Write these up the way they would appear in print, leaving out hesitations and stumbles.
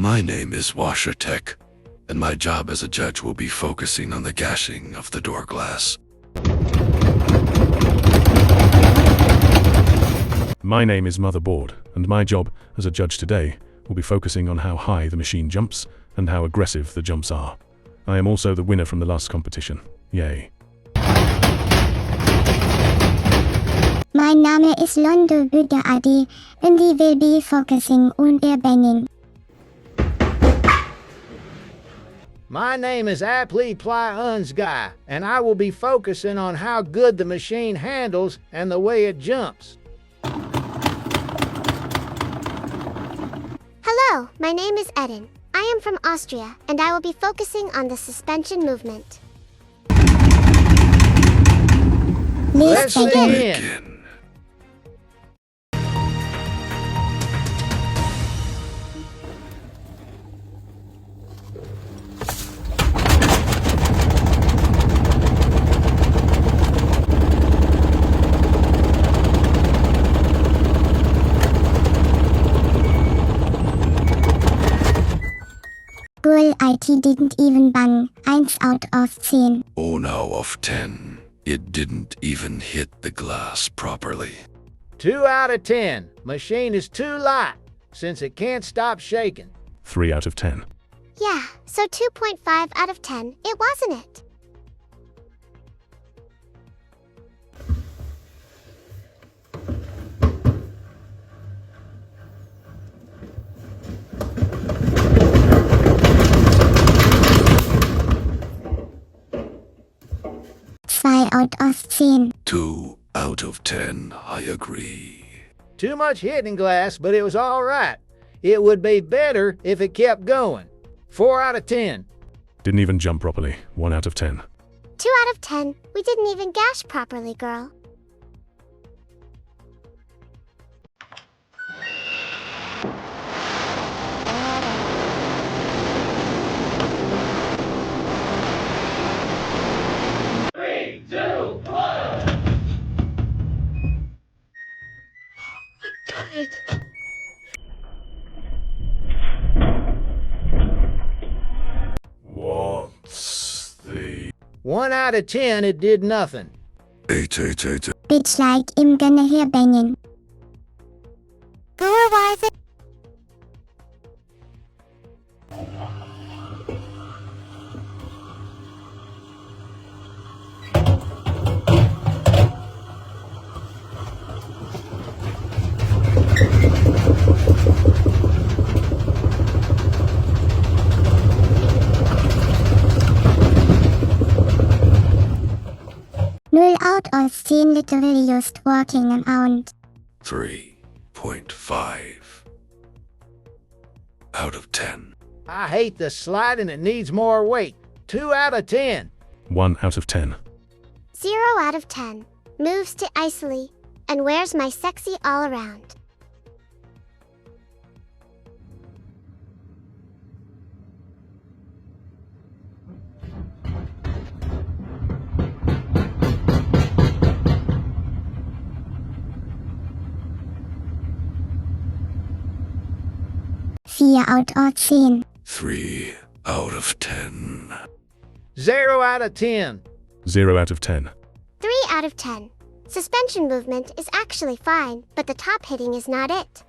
My name is Washer Tech, and my job as a judge will be focusing on the gashing of the door glass. My name is Motherboard, and my job as a judge today will be focusing on how high the machine jumps and how aggressive the jumps are. I am also the winner from the last competition. Yay. Mein Name ist Londo Büder AD, and we will be focusing on air banging. My name is Aptly Ply Unsguy, and I will be focusing on how good the machine handles and the way it jumps. Hello, my name is Eden. I am from Austria, and I will be focusing on the suspension movement. Let's begin. begin. Girl, IT didn't even bang. 1 out of 10. Oh, now of 10. It didn't even hit the glass properly. 2 out of 10. Machine is too light, since it can't stop shaking. 3 out of 10. Yeah, so 2.5 out of 10, it wasn't it? Zwei out of 10. 2 out of 10, I agree. Too much hitting glass, but it was all right. It would be better if it kept going. 4 out of 10. Didn't even jump properly. 1 out of 10. 2 out of 10, we didn't even gash properly, girl. What's the 1 out of 10, it did nothing. 8. Bitch like I'm gonna hear banging. Girl, why is it? Null out of 10, literally just walking around. 3.5 out of 10. I hate the slide and it needs more weight. 2 out of 10. 1 out of 10. 0 out of 10. Moves too icily, and wears my sexy all around. Vier out of 10. 3 out of 10. 0 out of 10. 0 out of 10. 3 out of 10. Suspension movement is actually fine, but the top hitting is not it.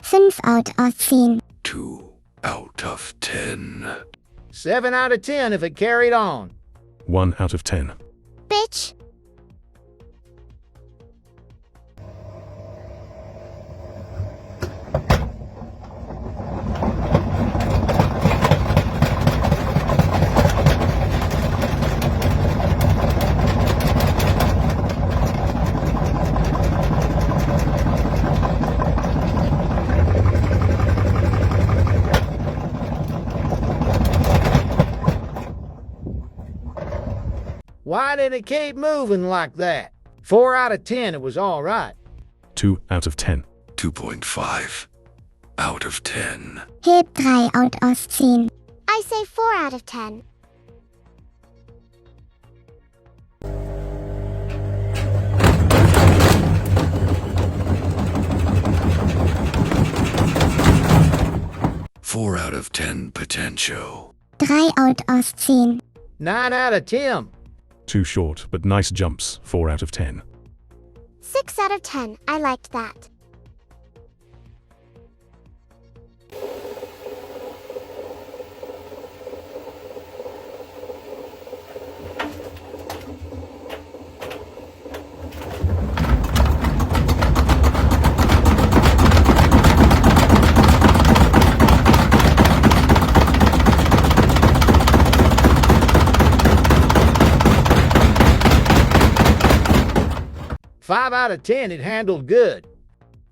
Fünf out of 10. 2 out of 10. 7 out of 10 if it carried on. 1 out of 10. Bitch. Why did it keep moving like that? 4 out of 10, it was all right. 2 out of 10. 2.5 out of 10. Heb 3 out of 10. I I say 4 out of 10. Four out of 10 potential. 3 out aus 10. 9 out of 10. Too short, but nice jumps. 4 out of 10. 6 out of 10. I liked that. Five out of 10, it handled good.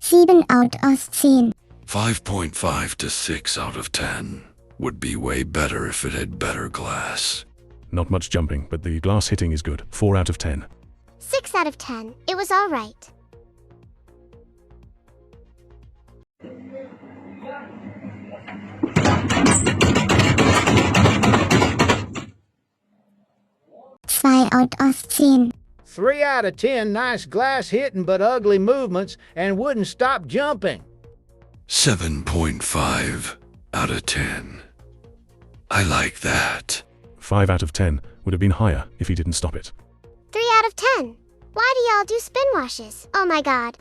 7 out aus 10. 5.5 to 6 out of 10. Would be way better if it had better glass. Not much jumping, but the glass hitting is good. 4 out of 10. 6 out of 10. It was alright. Zwei out aus 10. 3 out of 10, nice glass hitting but ugly movements and wouldn't stop jumping. 7.5 out of 10. I like that. 5 out of 10 would have been higher if he didn't stop it. 3 out of 10. Why do y'all do spin washes? Oh my god.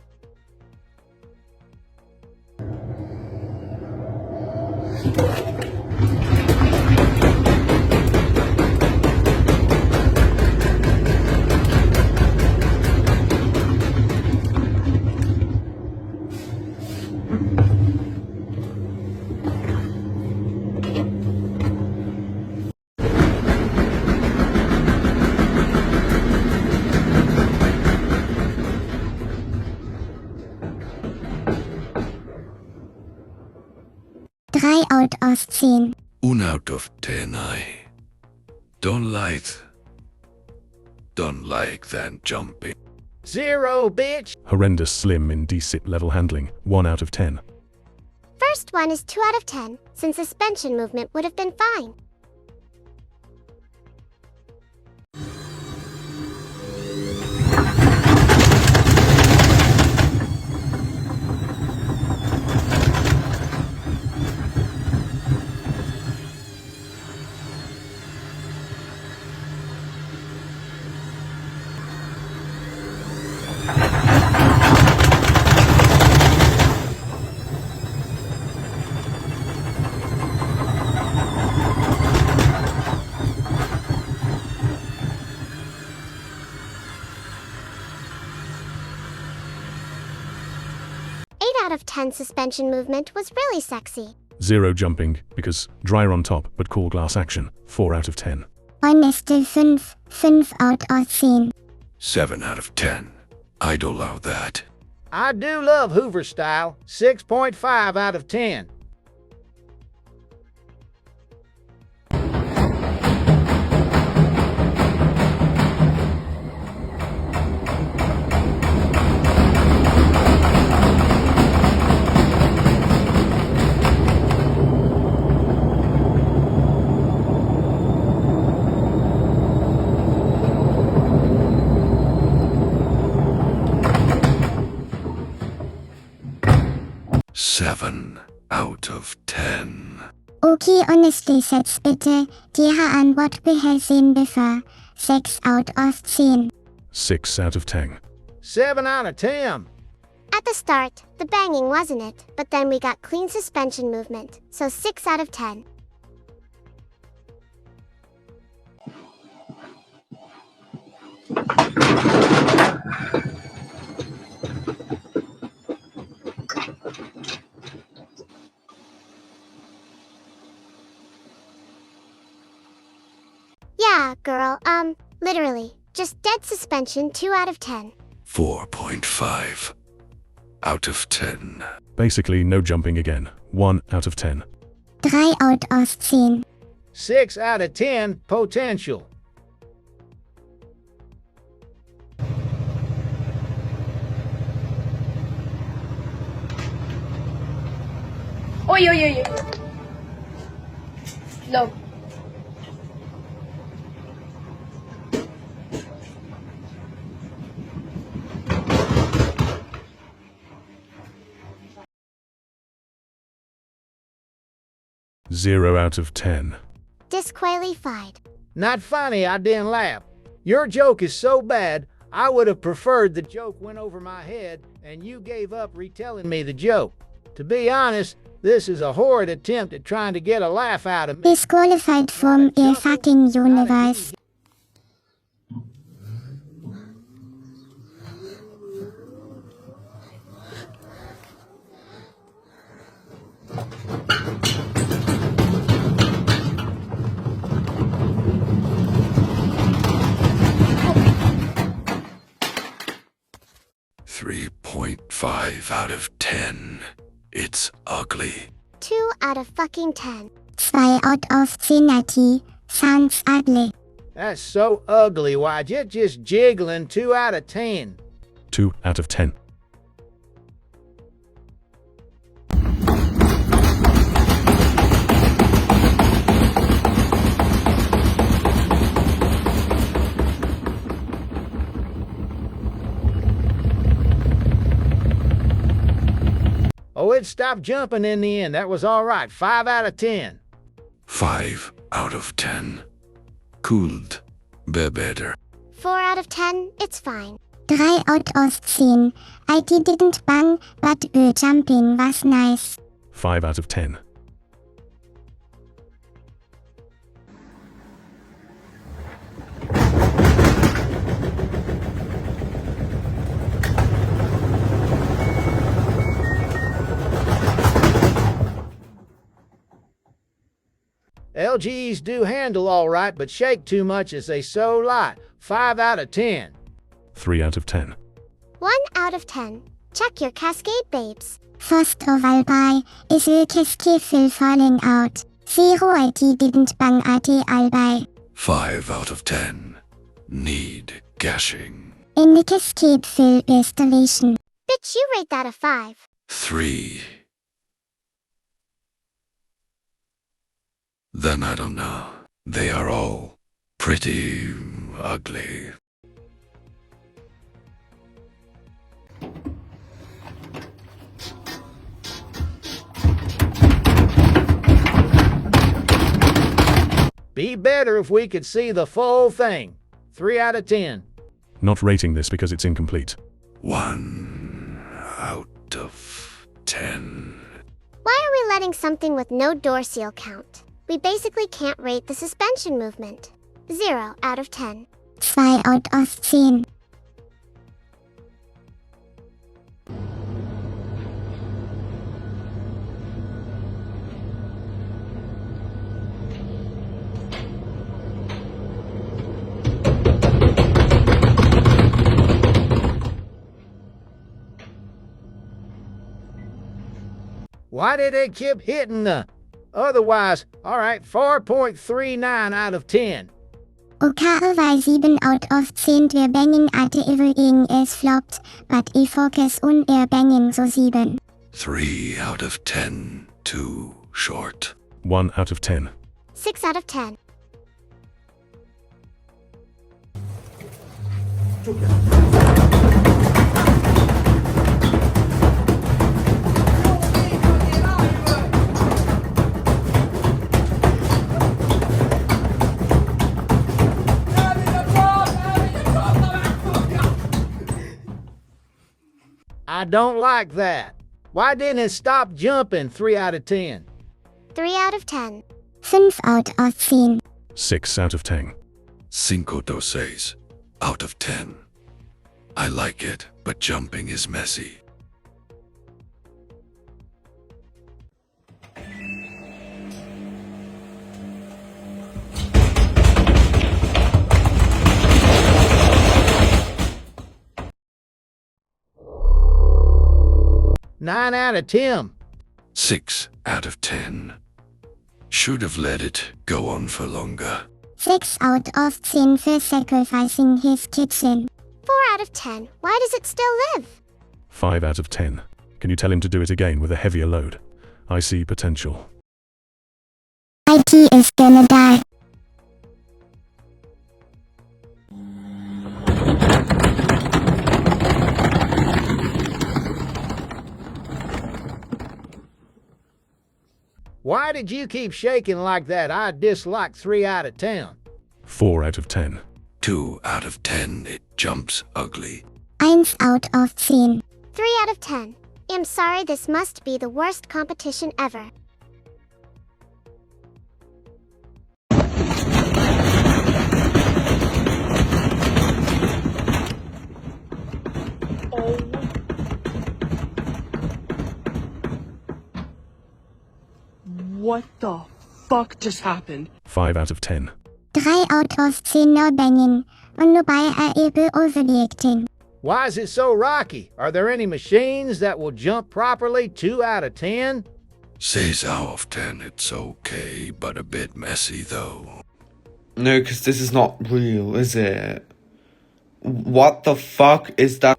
Drei out aus 10. 1 out of 10. I don't like that jumping. 0, bitch. Horrendous slim in D-SIP level handling. 1 out of 10. First one is 2 out of 10, since suspension movement would have been fine. Out of 10 suspension movement was really sexy. 0 jumping, because drier on top, but cool glass action. 4 out of 10. Honeste 5. 5 out aus 10. 7 out of 10. I'd allow that. I do love Hoover style. 6.5 out of 10. Seven out of 10. Okay, honeste Sätz bitte. Die Antwort behelfen bevor. 6 out aus 10. 6 out of 10. 7 out of 10. At the start, the banging wasn't it, but then we got clean suspension movement, so 6 out of 10. Yeah, girl, literally, just dead suspension 2 out of 10. 4.5 out of 10. Basically, no jumping again. 1 out of 10. 3 out aus 10. 6 out of 10 potential. Oi, oi, oi. No. 0 out of 10. Disqualified. Not funny, I didn't laugh. Your joke is so bad, I would have preferred the joke went over my head and you gave up retelling me the joke. To be honest, this is a horrid attempt at trying to get a laugh out of me. Disqualified from a fucking universe. .5 out of 10. It's ugly. 2 out of fucking 10. 2 out of 10. Sounds ugly. That's so ugly, why you're just jiggling 2 out of 10. 2 out of 10. Oh, it stopped jumping in the end. That was all right. 5 out of 10. 5 out of 10. Could be better. 4 out of 10. It's fine. 3 out of 10. IT didn't bang, but jumping was nice. 5 out of 10. LGs do handle all right, but shake too much as they so light. 5 out of 10. 3 out of 10. 1 out of 10. Check your cascade, babes. First of all, by is a cascade falling out. 0 IT didn't bang at all by. 5 out of 10. Need gashing. In the cascade fill installation. Bitch, you rate that a 5. 3. Then I don't know. They are all pretty ugly. Be better if we could see the full thing. 3 out of 10. Not rating this because it's incomplete. 1 out of 10. Why are we letting something with no door seal count? We basically can't rate the suspension movement. 0 out of 10. 2 out of 10. Why did it keep hitting the... Otherwise, all right, 4.39 out of 10. Okay, weil 7 out of 10 wir banging at everything is flopped, but I focus on banging so 7. 3 out of 10. Too short. 1 out of 10. 6 out of 10. I don't like that. Why didn't it stop jumping? 3 out of 10. 3 out of 10. 5 out of 10. 6 out of 10. 5 to 6 out of 10. I like it, but jumping is messy. Nine out of 10. 6 out of 10. Should have let it go on for longer. 6 out of 10 for sacrificing his kitchen. 4 out of 10. Why does it still live? 5 out of 10. Can you tell him to do it again with a heavier load? I see potential. IT is gonna die. Why did you keep shaking like that? I dislike 3 out of 10. 4 out of 10. 2 out of 10. It jumps ugly. 1 out of 10. 3 out of 10. I'm sorry, this must be the worst competition ever. What the fuck just happened? 5 out of 10. 3 out of 10 Norbengen. Und dabei eben overreacting. Why is it so rocky? Are there any machines that will jump properly? 2 out of 10? 6 out of 10. It's okay, but a bit messy though. No, because this is not real, is it? What the fuck is that?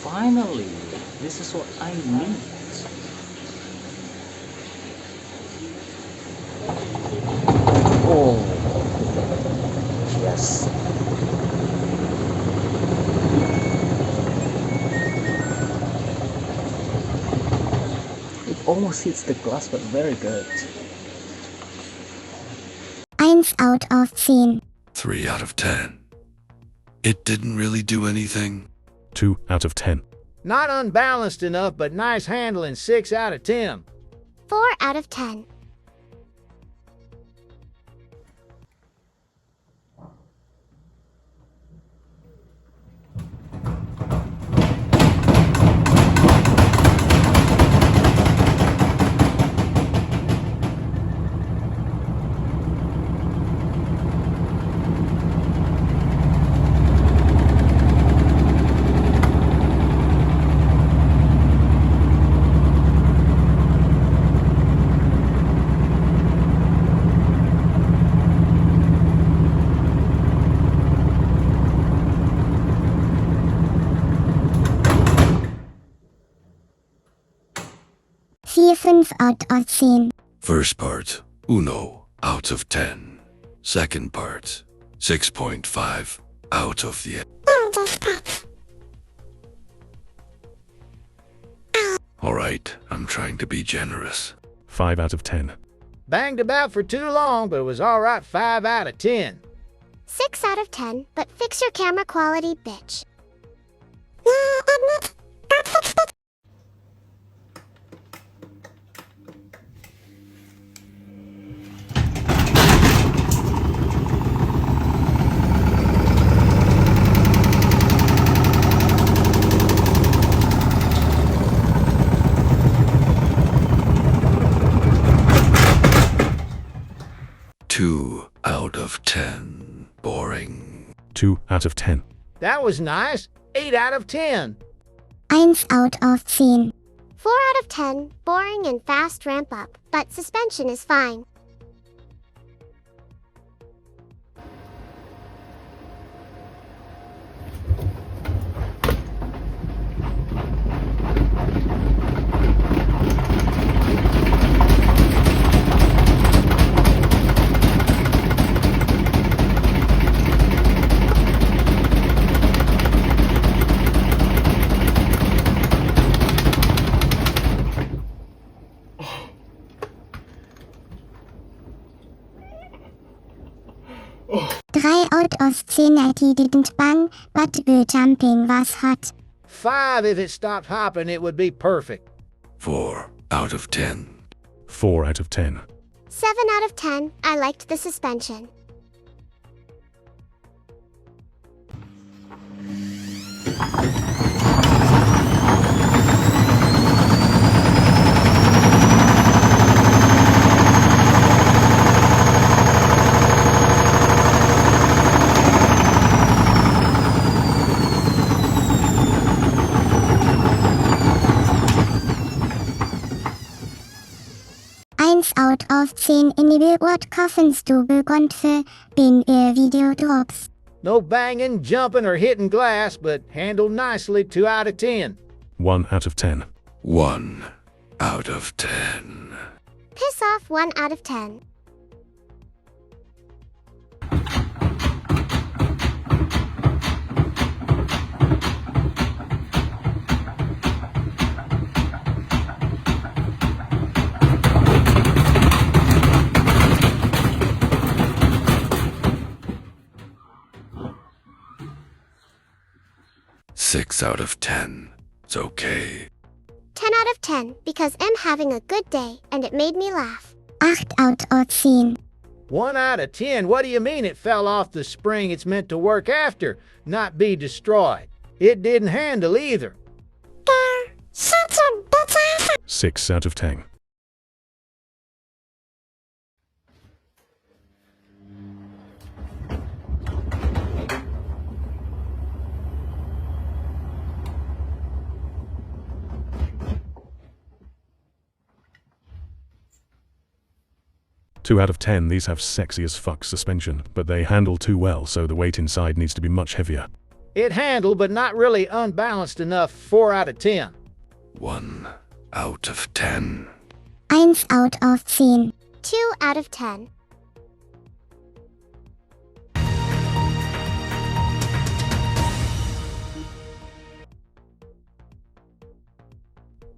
Finally, this is what I need. Oh, yes. It almost hits the glass, but very good. 1 out of 10. 3 out of 10. It didn't really do anything. 2 out of 10. Not unbalanced enough, but nice handling. 6 out of 10. 4 out of 10. Vier, 5 out of 10. First part, 1 out of 10. Second part, 6.5 out of the... Alright, I'm trying to be generous. 5 out of 10. Banged about for too long, but it was alright. 5 out of 10. 6 out of 10, but fix your camera quality, bitch. Two out of 10. Boring. 2 out of 10. That was nice. 8 out of 10. 1 out of 10. 4 out of 10, boring and fast ramp up, but suspension is fine. Drei out of 10 IT didn't bang, but the jumping was hot. 5 if it stopped hopping, it would be perfect. 4 out of 10. 4 out of 10. 7 out of 10, I liked the suspension. Out of 10 in the what coffins du begonnt für bin video drops. No banging, jumping, or hitting glass, but handled nicely. 2 out of 10. 1 out of 10. 1 out of 10. Piss off. 1 out of 10. 6 out of 10. It's okay. 10 out of 10 because I'm having a good day and it made me laugh. 8 out of 10. 1 out of 10? What do you mean it fell off the spring it's meant to work after, not be destroyed? It didn't handle either. 6 out of 10. Two out of 10, these have sexy as fuck suspension, but they handle too well, so the weight inside needs to be much heavier. It handled, but not really unbalanced enough. 4 out of 10. 1 out of 10. 1 out of 10. 2 out of 10.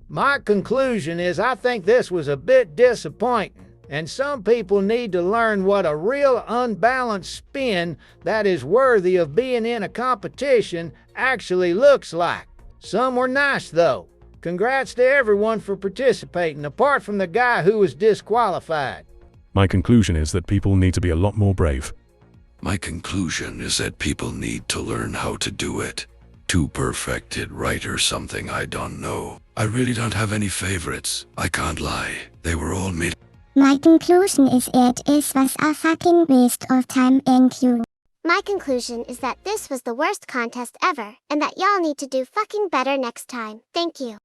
My conclusion is I think this was a bit disappointing, and some people need to learn what a real unbalanced spin that is worthy of being in a competition actually looks like. Some were nice though. Congrats to everyone for participating, apart from the guy who was disqualified. My conclusion is that people need to be a lot more brave. My conclusion is that people need to learn how to do it. To perfect it right or something, I don't know. I really don't have any favorites. I can't lie. They were all mid. My conclusion is it was a fucking waste of time. Thank you. My conclusion is that this was the worst contest ever, and that y'all need to do fucking better next time. Thank you.